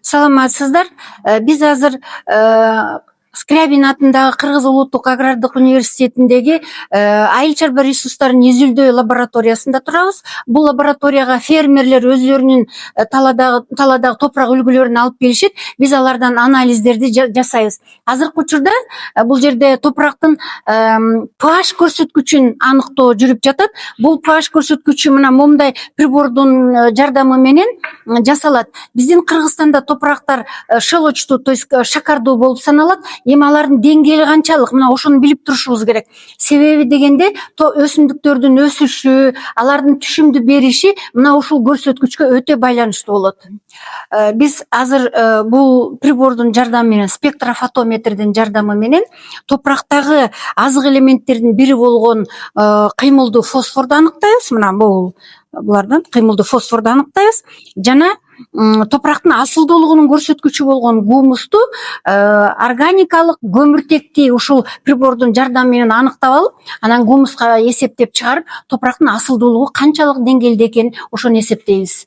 Саламатсыздар. Биз азыр Скрябин атындагы Кыргыз Улуттук агрардык университетиндеги айыл чарба ресурстарын изилдөө лабораториясында турабыз. Бул лабораторияга фермерлер өзлөрүнүн таладагы топурак үлгүлөрүн алып келишет. Биз алардан анализдерди жасайбыз. Азыркы учурда бул жерде топурактын pH көрсөткүчүн аныктоо жүрүп жатат. Бул pH көрсөткүчү мына момундай прибордун жардамы менен жасалат. Биздин Кыргызстанда топурактар шелочтуу, то есть шакардуу болуп саналат. Эми алардын деңгээли канчалык, мына ошону билип турушубуз керек. Себеби дегенде өсүмдүктөрдүн өсүшү, алардын түшүмдү бериши мына ушул көрсөткүчкө өтө байланыштуу болот. Биз азыр бул прибордун жардамы менен, спектрофотометрдин жардамы менен топурактагы азык элементтердин бири болгон кыймылдуу фосфорду аныктайбыз. Мына булардан кыймылдуу фосфорду аныктайбыз. Жана топурактын асылдуулугунун көрсөткүчү болгон гумусту органикалык көмүртекти ушул прибордун жардамы менен аныктап алып, анан гумуска эсептеп чыгарып, топурактын асылдуулугу канчалык деңгээлде экенин ошону эсептейбиз.